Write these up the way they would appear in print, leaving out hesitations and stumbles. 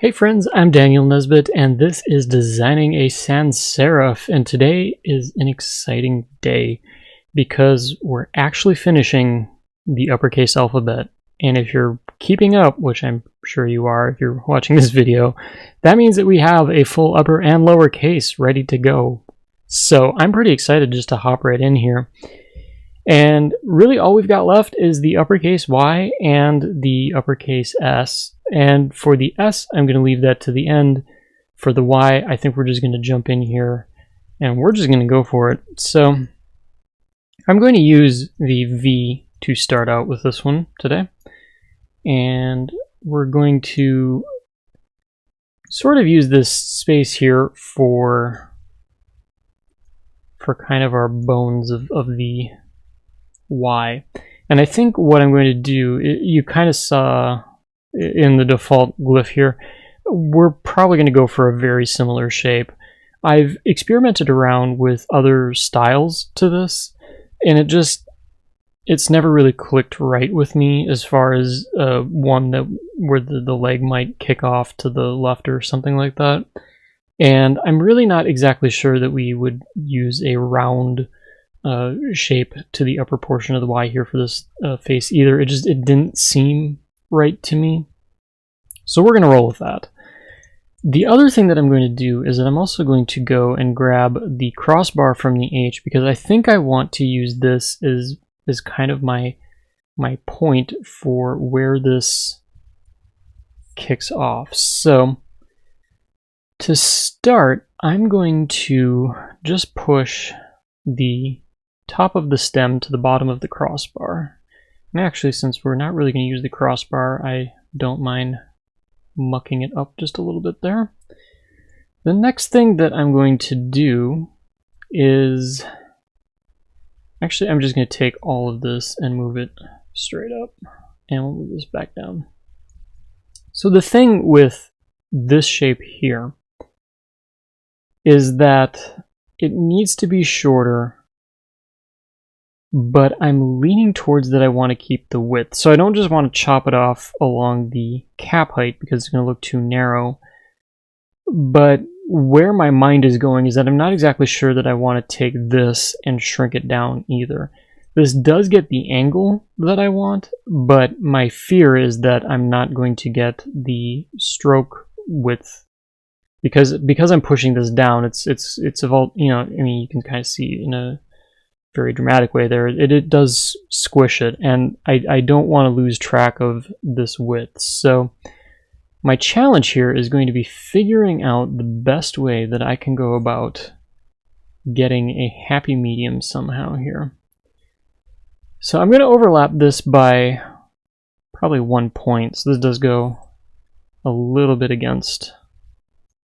Hey friends, I'm Daniel Nesbitt, and this is Designing a Sans Serif, and today is an exciting day because we're actually finishing the uppercase alphabet. And if you're keeping up, which I'm sure you are if you're watching this video, that means that we have a full upper and lowercase ready to go. So I'm pretty excited just to hop right in here. And really all we've got left is the uppercase Y and the uppercase S. And for the S, I'm going to leave that to the end. For the Y, I think we're just going to jump in here and we're just going to go for it. So I'm going to use the V to start out with this one today. And we're going to sort of use this space here for kind of our bones of the Y. And I think what I'm going to do, you kind of saw in the default glyph here, we're probably going to go for a very similar shape. I've experimented around with other styles to this, and it's never really clicked right with me as far as one that where the leg might kick off to the left or something like that. And I'm really not exactly sure that we would use a round shape to the upper portion of the Y here for this face either. It didn't seem right to me. So we're going to roll with that. The other thing that I'm going to do is that I'm also going to go and grab the crossbar from the H, because I think I want to use this as kind of my point for where this kicks off. So to start, I'm going to just push the top of the stem to the bottom of the crossbar. And actually, since we're not really going to use the crossbar, I don't mind mucking it up just a little bit there. The next thing that I'm going to do is, actually I'm just going to take all of this and move it straight up, and we'll move this back down. So the thing with this shape here is that it needs to be shorter, but I'm leaning towards that I want to keep the width. So I don't just want to chop it off along the cap height because it's going to look too narrow. But where my mind is going is that I'm not exactly sure that I want to take this and shrink it down either. This does get the angle that I want, but my fear is that I'm not going to get the stroke width because I'm pushing this down. It's evolved, you know, I mean, you can kind of see in a very dramatic way there, it does squish it, and I don't want to lose track of this width. So my challenge here is going to be figuring out the best way that I can go about getting a happy medium somehow here. So I'm going to overlap this by probably 1 point, so this does go a little bit against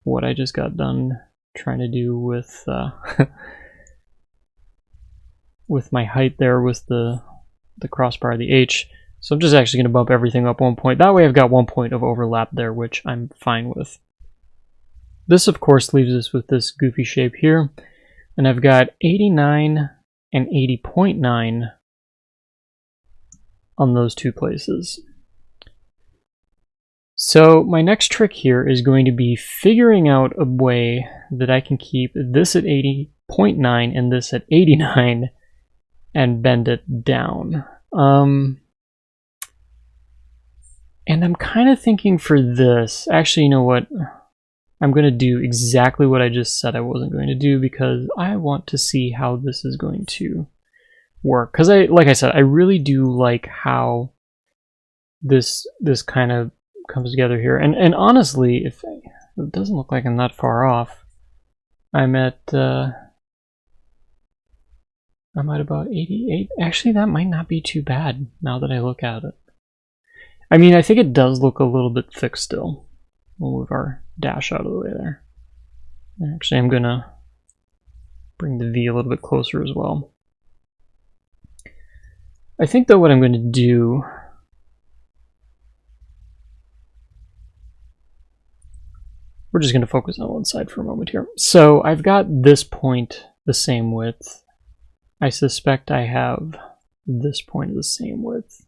what I just got done trying to do with with my height there with the crossbar, the H. So I'm just actually going to bump everything up 1 point. That way I've got 1 point of overlap there, which I'm fine with. This, of course, leaves us with this goofy shape here. And I've got 89 and 80.9 on those two places. So my next trick here is going to be figuring out a way that I can keep this at 80.9 and this at 89 and bend it down. And I'm kind of thinking for this, actually, you know what? I'm going to do exactly what I just said I wasn't going to do because I want to see how this is going to work. Because like I said, I really do like how this kind of comes together here. And honestly, it doesn't look like I'm that far off. I'm at about 88. Actually, that might not be too bad now that I look at it. I mean, I think it does look a little bit thick still. We'll move our dash out of the way there. Actually, I'm going to bring the V a little bit closer as well. I think, though, what I'm going to do, we're just going to focus on one side for a moment here. So I've got this point the same width. I suspect I have this point the same width.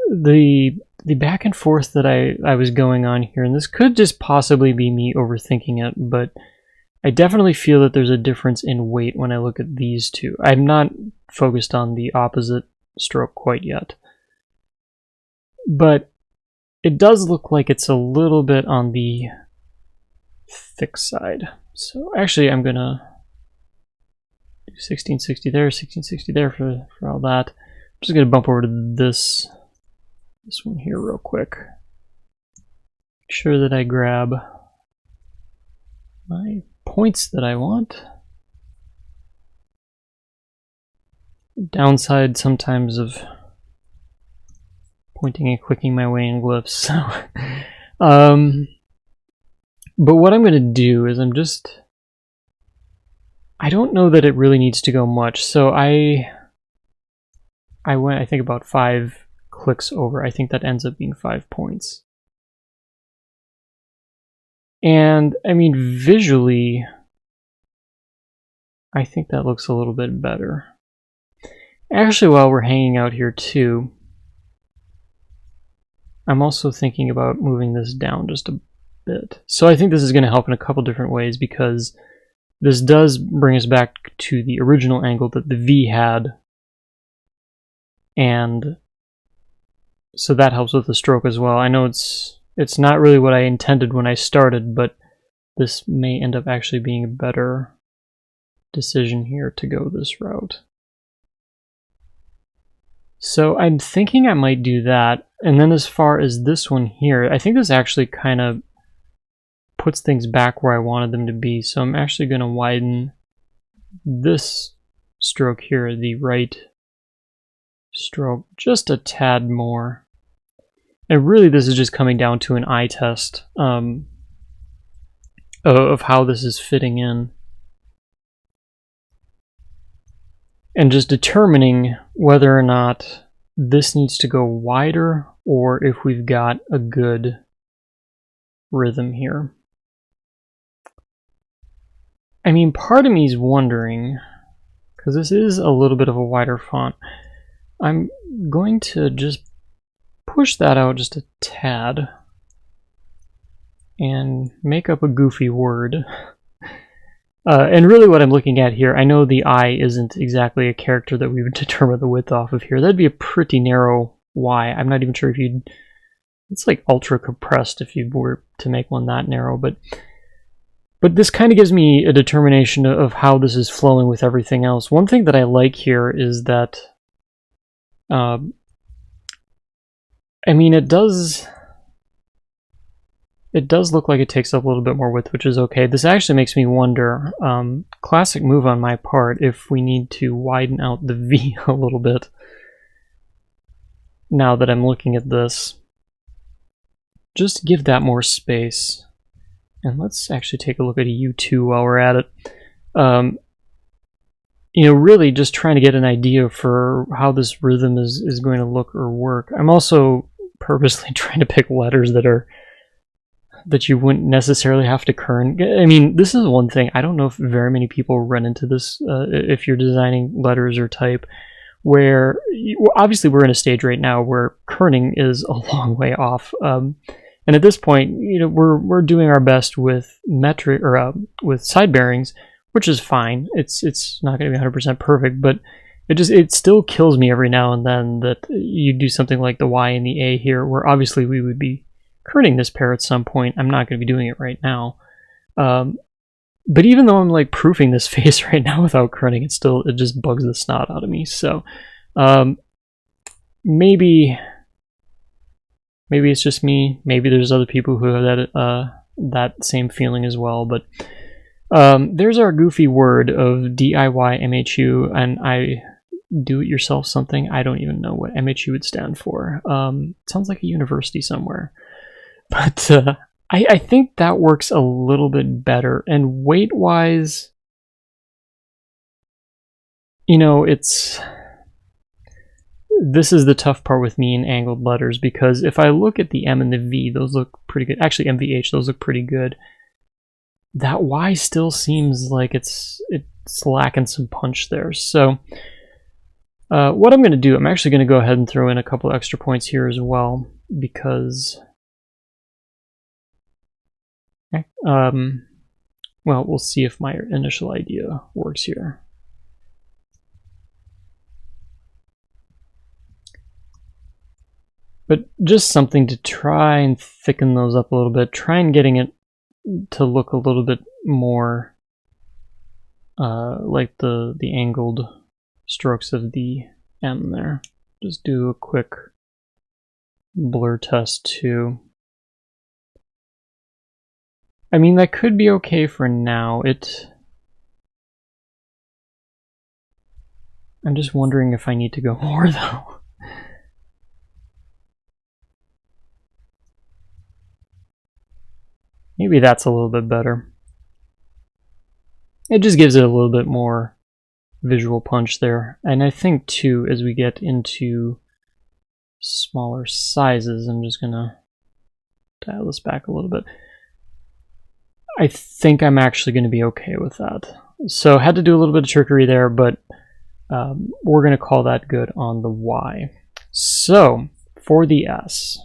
The the back and forth that I was going on here, and this could just possibly be me overthinking it, but I definitely feel that there's a difference in weight when I look at these two. I'm not focused on the opposite stroke quite yet, but it does look like it's a little bit on the thick side. So actually I'm gonna do 1660 there, 1660 there for all that. I'm just gonna bump over to this one here real quick. Make sure that I grab my points that I want. Downside sometimes of pointing and clicking my way in glyphs. So, but what I'm going to do is I don't know that it really needs to go much. So I went, I think, about 5 clicks over. I think that ends up being 5 points. And I mean, visually, I think that looks a little bit better. Actually, while we're hanging out here too, I'm also thinking about moving this down just a bit. So I think this is going to help in a couple different ways, because this does bring us back to the original angle that the V had, and so that helps with the stroke as well. I know it's not really what I intended when I started, but this may end up actually being a better decision here to go this route. So I'm thinking I might do that. And then as far as this one here, I think this actually kind of puts things back where I wanted them to be. So I'm actually going to widen this stroke here, the right stroke, just a tad more. And really this is just coming down to an eye test of how this is fitting in. And just determining whether or not this needs to go wider or if we've got a good rhythm here. I mean, part of me is wondering, because this is a little bit of a wider font, I'm going to just push that out just a tad and make up a goofy word. And really what I'm looking at here, I know the I isn't exactly a character that we would determine the width off of here. That'd be a pretty narrow Y. I'm not even sure if you'd... It's like ultra compressed if you were to make one that narrow, but this kind of gives me a determination of how this is flowing with everything else. One thing that I like here is that, I mean, it does look like it takes up a little bit more width, which is okay. This actually makes me wonder, classic move on my part, if we need to widen out the V a little bit. Now that I'm looking at this, just give that more space. And let's actually take a look at a U2 while we're at it. You know, really just trying to get an idea for how this rhythm is going to look or work. I'm also purposely trying to pick letters that you wouldn't necessarily have to kern. I mean, this is one thing. I don't know if very many people run into this if you're designing letters or type, where obviously we're in a stage right now where kerning is a long way off. And at this point, you know, we're doing our best with metric or with side bearings, which is fine. It's not going to be 100% perfect, but it still kills me every now and then that you do something like the Y and the A here, where obviously we would be kerning this pair at some point. I'm not going to be doing it right now. But even though I'm like proofing this face right now without kerning, it just bugs the snot out of me. So maybe it's just me. Maybe there's other people who have that same feeling as well. But there's our goofy word of DIY MHU, and I do it yourself something. I don't even know what MHU would stand for. It sounds like a university somewhere. But I think that works a little bit better. And weight-wise, you know, this is the tough part with me in angled letters, because if I look at the M and the V, those look pretty good. Actually, MVH, those look pretty good. That Y still seems like it's lacking some punch there. So What I'm going to do, I'm actually going to go ahead and throw in a couple extra points here as well, because well, we'll see if my initial idea works here. But just something to try and thicken those up a little bit, try and getting it to look a little bit more like the angled strokes of the M there. Just do a quick blur test too. I mean, that could be okay for now. I'm just wondering if I need to go more though. Maybe that's a little bit better. It just gives it a little bit more visual punch there. And I think too, as we get into smaller sizes, I'm just gonna dial this back a little bit. I think I'm actually going to be okay with that. So had to do a little bit of trickery there, but we're going to call that good on the Y. So for the S,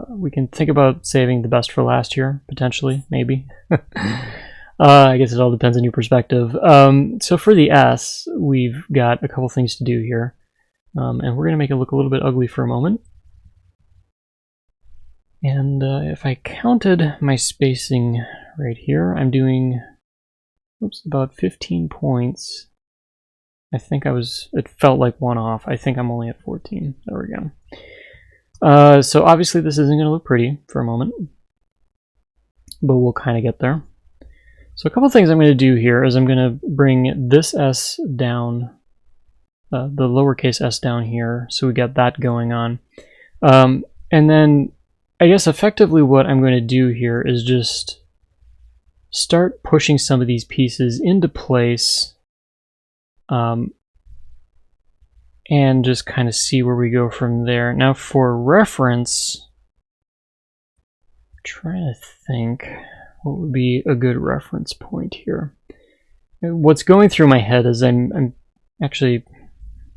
we can think about saving the best for last here, potentially, maybe. I guess it all depends on your perspective. So for the S, we've got a couple things to do here. And we're going to make it look a little bit ugly for a moment. And if I counted my spacing right here, I'm doing about 15 points. I think it felt like one off. I think I'm only at 14. There we go. So obviously this isn't going to look pretty for a moment, but we'll kind of get there. So a couple things I'm going to do here is I'm going to bring this S down, the lowercase s down here, so we got that going on. And then I guess effectively what I'm going to do here is just start pushing some of these pieces into place and just kind of see where we go from there. Now for reference, I'm trying to think what would be a good reference point here. What's going through my head is I'm actually,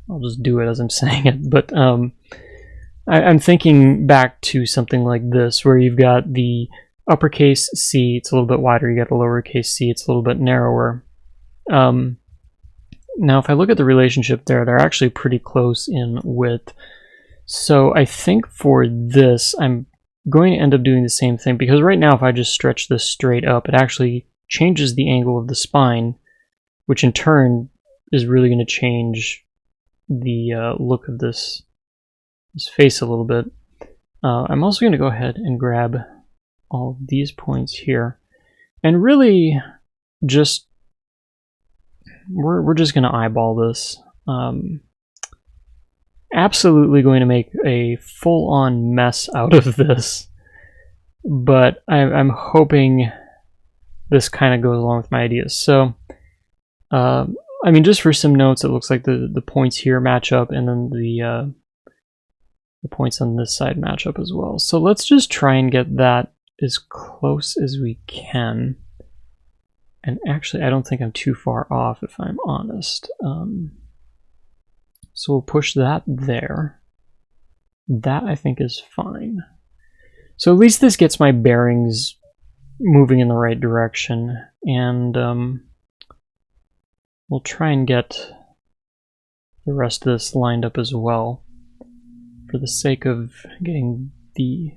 I'll just do it as I'm saying it, but I'm thinking back to something like this, where you've got the uppercase C, it's a little bit wider, you got the lowercase c, it's a little bit narrower. Now if I look at the relationship there, they're actually pretty close in width. So I think for this, I'm going to end up doing the same thing, because right now if I just stretch this straight up, it actually changes the angle of the spine, which in turn is really going to change the look of this face a little bit. I'm also going to go ahead and grab all of these points here, and really just we're just going to eyeball this. Absolutely going to make a full-on mess out of this, but I'm hoping this kind of goes along with my ideas. So I mean, just for some notes, it looks like the points here match up, and then the points on this side match up as well. So let's just try and get that as close as we can. And actually, I don't think I'm too far off, if I'm honest. So we'll push that there. That, I think, is fine. So at least this gets my bearings moving in the right direction. And we'll try and get the rest of this lined up as well, for the sake of getting the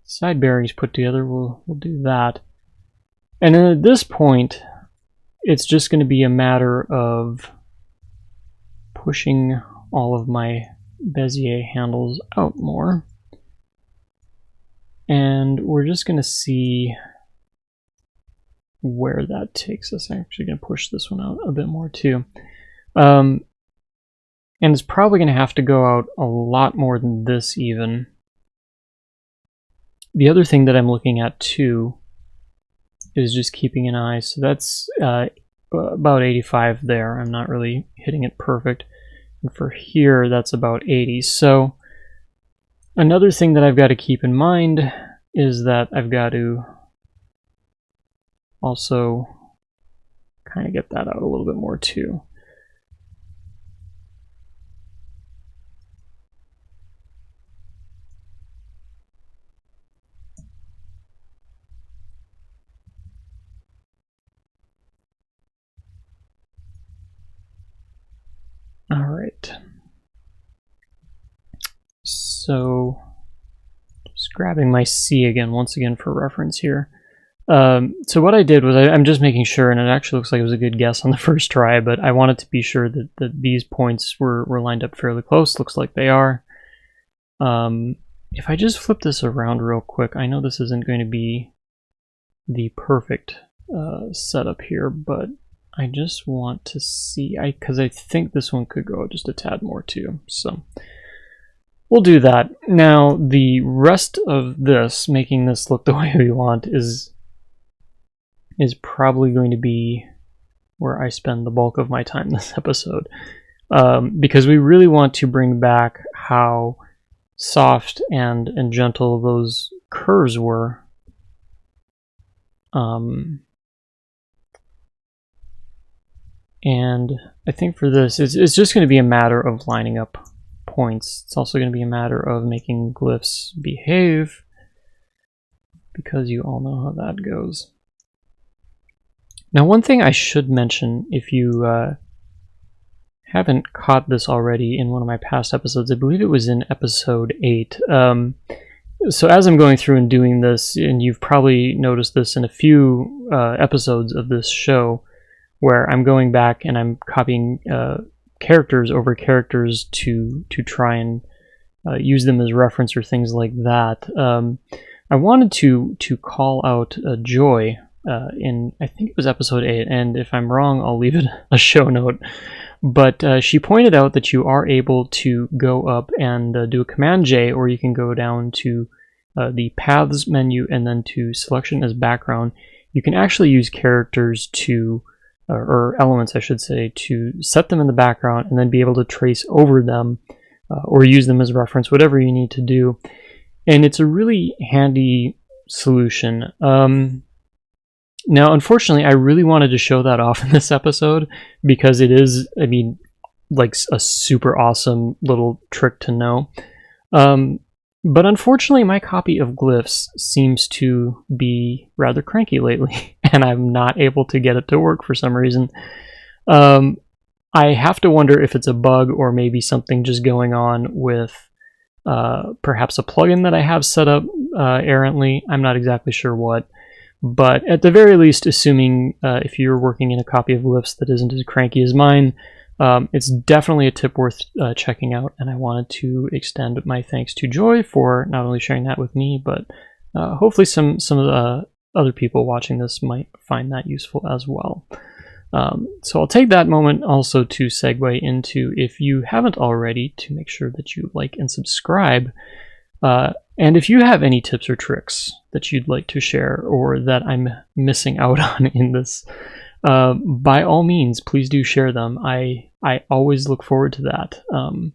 side bearings put together. We'll do that. And then at this point, it's just going to be a matter of pushing all of my Bezier handles out more. And we're just going to see where that takes us. I'm actually going to push this one out a bit more too. And it's probably going to have to go out a lot more than this even. The other thing that I'm looking at too is just keeping an eye. So that's about 85 there. I'm not really hitting it perfect. And for here, that's about 80. So another thing that I've got to keep in mind is that I've got to also kind of get that out a little bit more too. So just grabbing my C again, once again for reference here. So what I did was I'm just making sure, and it actually looks like it was a good guess on the first try, but I wanted to be sure that these points were lined up fairly close. Looks like they are. If I just flip this around real quick, I know this isn't going to be the perfect setup here, but I just want to see, because I think this one could go just a tad more too, so we'll do that. Now, the rest of this, making this look the way we want, is probably going to be where I spend the bulk of my time this episode, because we really want to bring back how soft and gentle those curves were. And I think for this, it's just going to be a matter of lining up points. It's also going to be a matter of making glyphs behave, because you all know how that goes. Now, one thing I should mention, if you haven't caught this already in one of my past episodes, I believe it was in episode 8. So as I'm going through and doing this, and you've probably noticed this in a few episodes of this show, where I'm going back and I'm copying characters over characters to try and use them as reference or things like that. I wanted to call out Joy in, I think it was episode 8, and if I'm wrong, I'll leave it a show note. But she pointed out that you are able to go up and do a Command J, or you can go down to the Paths menu and then to Selection as Background. You can actually use characters to, or elements I should say, to set them in the background and then be able to trace over them or use them as reference, whatever you need to do. And it's a really handy solution. Now, unfortunately, I really wanted to show that off in this episode because it is, I mean, like a super awesome little trick to know. But unfortunately, my copy of glyphs seems to be rather cranky lately, and I'm not able to get it to work for some reason. I have to wonder if it's a bug or maybe something just going on with perhaps a plugin that I have set up errantly. I'm not exactly sure what. But at the very least, assuming if you're working in a copy of glyphs that isn't as cranky as mine, it's definitely a tip worth checking out, and I wanted to extend my thanks to Joy for not only sharing that with me, but hopefully some of the other people watching this might find that useful as well. So I'll take that moment also to segue into, if you haven't already, to make sure that you like and subscribe. And if you have any tips or tricks that you'd like to share or that I'm missing out on in this, by all means, please do share them. I always look forward to that. And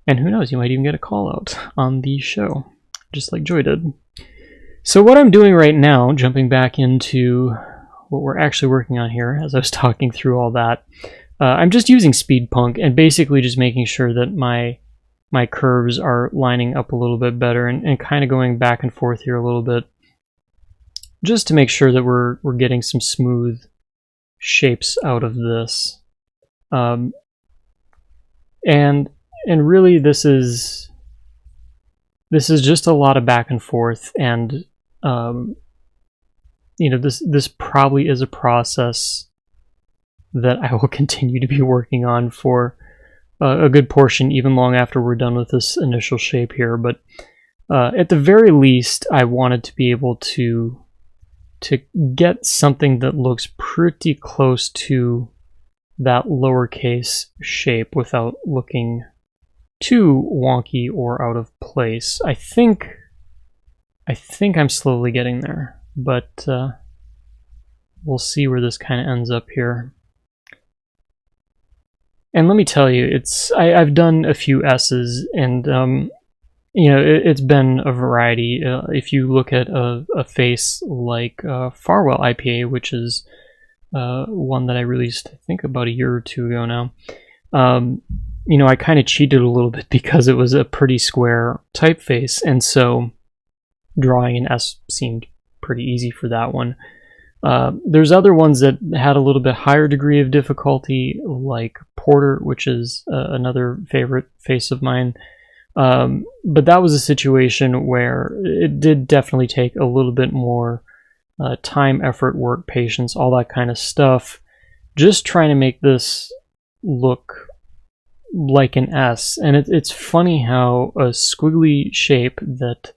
who knows, you might even get a call out on the show, just like Joy did. So what I'm doing right now, jumping back into what we're actually working on here, as I was talking through all that, I'm just using SpeedPunk and basically just making sure that my curves are lining up a little bit better and kind of going back and forth here a little bit, just to make sure that we're getting some smooth shapes out of this. And really this is just a lot of back and forth, and you know, this probably is a process that I will continue to be working on for a good portion, even long after we're done with this initial shape here. But at the very least, I wanted to be able to get something that looks pretty close to that lowercase shape without looking too wonky or out of place. I think I'm slowly getting there, but we'll see where this kind of ends up here. And let me tell you, I've done a few S's, and you know, it's been a variety. If you look at a face like Farwell IPA, which is one that I released, I think, about a year or two ago now, you know, I kind of cheated a little bit because it was a pretty square typeface, and so drawing an S seemed pretty easy for that one. There's other ones that had a little bit higher degree of difficulty, like Porter, which is another favorite face of mine. But that was a situation where it did definitely take a little bit more time, effort, work, patience, all that kind of stuff, just trying to make this look like an S. And it's funny how a squiggly shape that,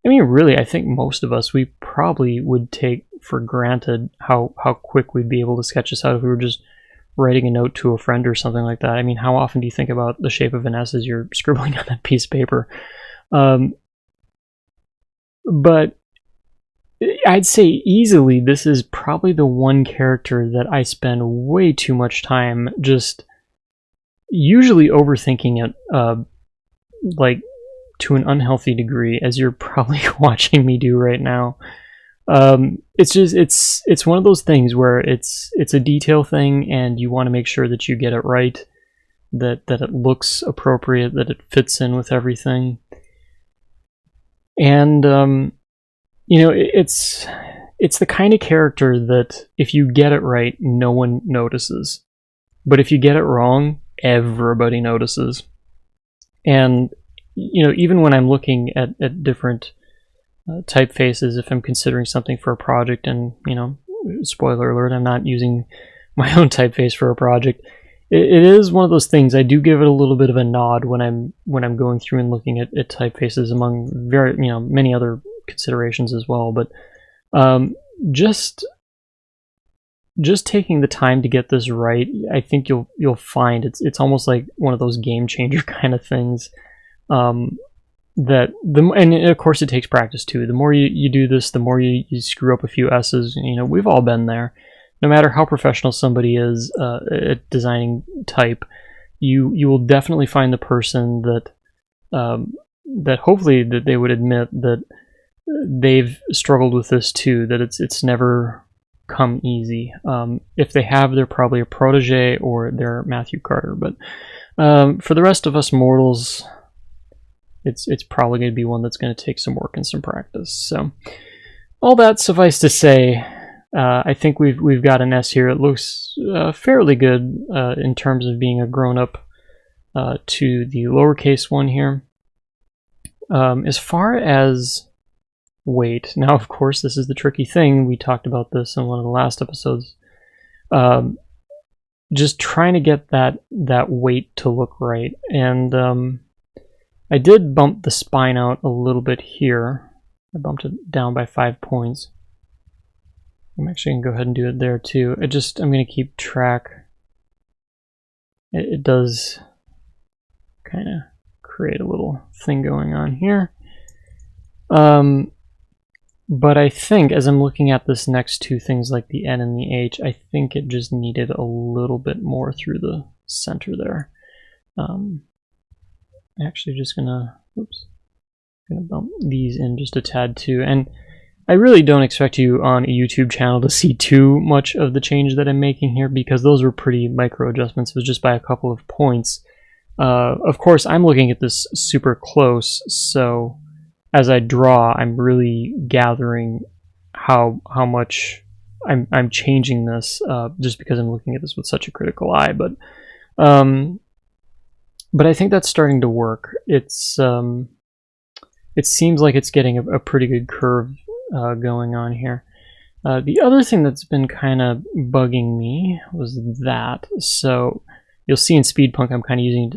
I mean, really, I think most of us, we probably would take for granted how quick we'd be able to sketch this out if we were just writing a note to a friend or something like that. I mean, how often do you think about the shape of an S as you're scribbling on that piece of paper? But I'd say easily this is probably the one character that I spend way too much time just usually overthinking it, like to an unhealthy degree, as you're probably watching me do right now. It's just it's one of those things where it's a detail thing, and you want to make sure that you get it right, that it looks appropriate, that it fits in with everything. And you know, it's the kind of character that if you get it right, no one notices, but if you get it wrong, everybody notices. And you know, even when I'm looking at different typefaces, if I'm considering something for a project, and you know, spoiler alert, I'm not using my own typeface for a project, it is one of those things I do give it a little bit of a nod when I'm going through and looking at typefaces, among many other considerations as well. But just taking the time to get this right, I think you'll find it's almost like one of those game changer kind of things. And of course it takes practice too. The more you do this, the more you screw up a few S's. You know, we've all been there. No matter how professional somebody is at designing type, you will definitely find the person that hopefully that they would admit that they've struggled with this too, that it's never come easy. If they have, they're probably a protege or they're Matthew Carter. But for the rest of us mortals, it's probably going to be one that's going to take some work and some practice. So all that suffice to say, I think we've got an S here. It looks fairly good in terms of being a grown-up to the lowercase one here. As far as weight, now of course this is the tricky thing. We talked about this in one of the last episodes. Just trying to get that weight to look right. And I did bump the spine out a little bit here. I bumped it down by 5 points. I'm actually going to go ahead and do it there too. I'm going to keep track. It does kind of create a little thing going on here. But I think as I'm looking at this next two things, like the N and the H, I think it just needed a little bit more through the center there. Actually just gonna bump these in just a tad too. And I really don't expect you on a YouTube channel to see too much of the change that I'm making here, because those were pretty micro adjustments. It was just by a couple of points. Of course, I'm looking at this super close, so as I draw, I'm really gathering how much I'm changing this, just because I'm looking at this with such a critical eye. But I think that's starting to work. It seems like it's getting a pretty good curve going on here. The other thing that's been kind of bugging me was that. So you'll see in Speedpunk I'm kind of using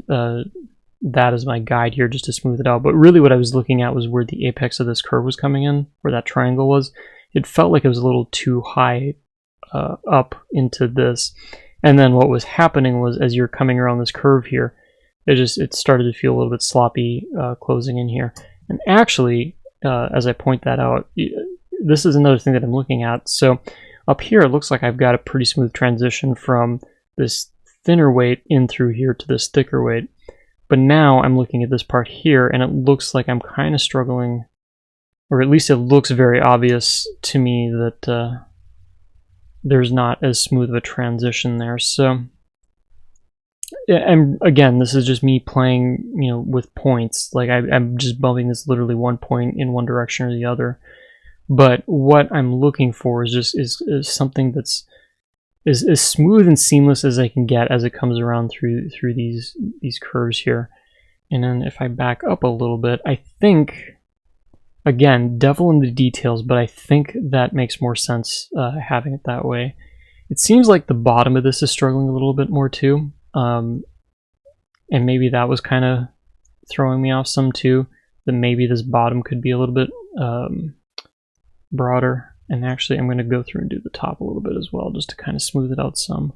that as my guide here just to smooth it out. But really what I was looking at was where the apex of this curve was coming in, where that triangle was. It felt like it was a little too high up into this. And then what was happening was, as you're coming around this curve here, it started to feel a little bit sloppy closing in here. And actually, as I point that out, this is another thing that I'm looking at. So up here, it looks like I've got a pretty smooth transition from this thinner weight in through here to this thicker weight. But now I'm looking at this part here, and it looks like I'm kind of struggling, or at least it looks very obvious to me that there's not as smooth of a transition there. So, and again, this is just me playing, with points. Like I'm just bumping this literally 1 point in one direction or the other. But what I'm looking for is something that's, as smooth and seamless as I can get as it comes around through these curves here. And then if I back up a little bit, I think, again, devil in the details, but I think that makes more sense having it that way. It seems like the bottom of this is struggling a little bit more too, and maybe that was kind of throwing me off some too, that maybe this bottom could be a little bit broader. And actually, I'm going to go through and do the top a little bit as well, just to kind of smooth it out some.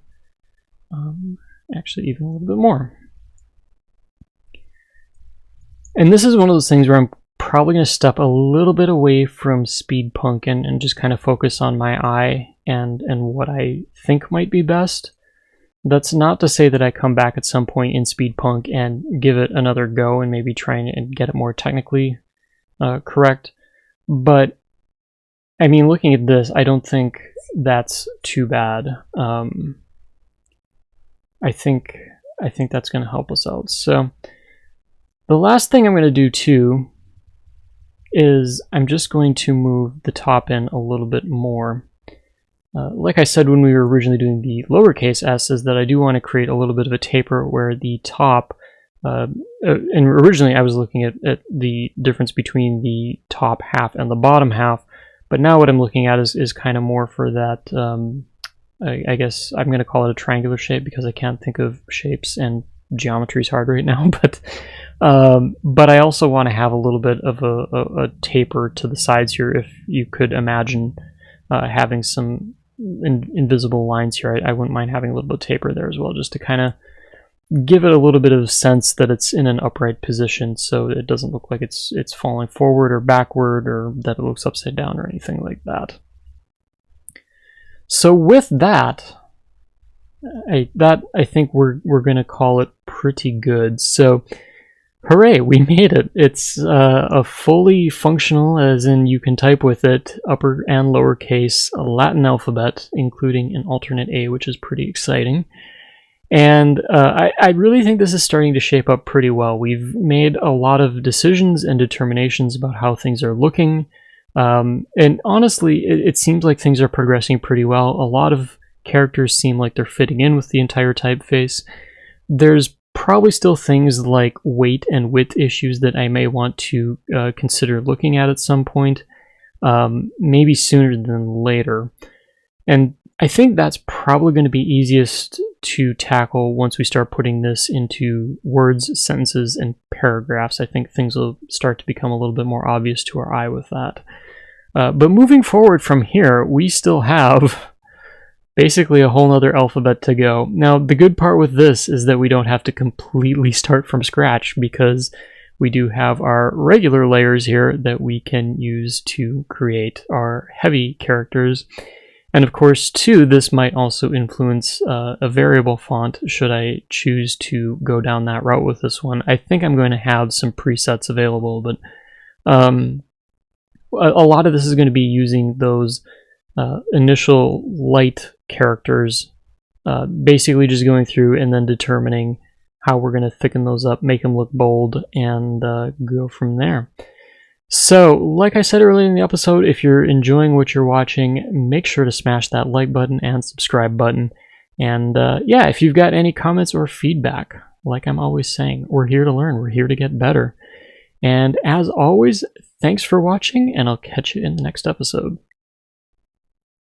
Actually, even a little bit more. And this is one of those things where I'm probably going to step a little bit away from speed punk and just kind of focus on my eye and what I think might be best. That's not to say that I come back at some point in speed punk and give it another go and maybe try and get it more technically correct. But I mean, looking at this, I don't think that's too bad. I think that's going to help us out. So the last thing I'm going to do too is I'm just going to move the top in a little bit more. Like I said when we were originally doing the lowercase s, is that I do want to create a little bit of a taper where the top, and originally I was looking at the difference between the top half and the bottom half. But now what I'm looking at is kind of more for that, I guess I'm going to call it a triangular shape because I can't think of shapes and geometry is hard right now. But I also want to have a little bit of a taper to the sides here. If you could imagine having some invisible lines here, I wouldn't mind having a little bit of taper there as well, just to kind of give it a little bit of sense that it's in an upright position, so it doesn't look like it's falling forward or backward, or that it looks upside down or anything like that. So with that, I think we're gonna call it pretty good. So hooray, we made it. It's a fully functional, as in you can type with it, upper and lowercase Latin alphabet, including an alternate A, which is pretty exciting. And I really think this is starting to shape up pretty well. We've made a lot of decisions and determinations about how things are looking. And honestly, it seems like things are progressing pretty well. A lot of characters seem like they're fitting in with the entire typeface. There's probably still things like weight and width issues that I may want to consider looking at some point, maybe sooner than later. And I think that's probably going to be easiest to tackle once we start putting this into words, sentences, and paragraphs. I think things will start to become a little bit more obvious to our eye with that. But moving forward from here, we still have basically a whole nother alphabet to go. Now, the good part with this is that we don't have to completely start from scratch, because we do have our regular layers here that we can use to create our heavy characters. And of course, too, this might also influence a variable font should I choose to go down that route with this one. I think I'm going to have some presets available, but a lot of this is going to be using those initial light characters, basically just going through and then determining how we're going to thicken those up, make them look bold, and go from there. So, like I said earlier in the episode, if you're enjoying what you're watching, make sure to smash that like button and subscribe button. And yeah, if you've got any comments or feedback, like I'm always saying, we're here to learn, we're here to get better. And as always, thanks for watching, and I'll catch you in the next episode.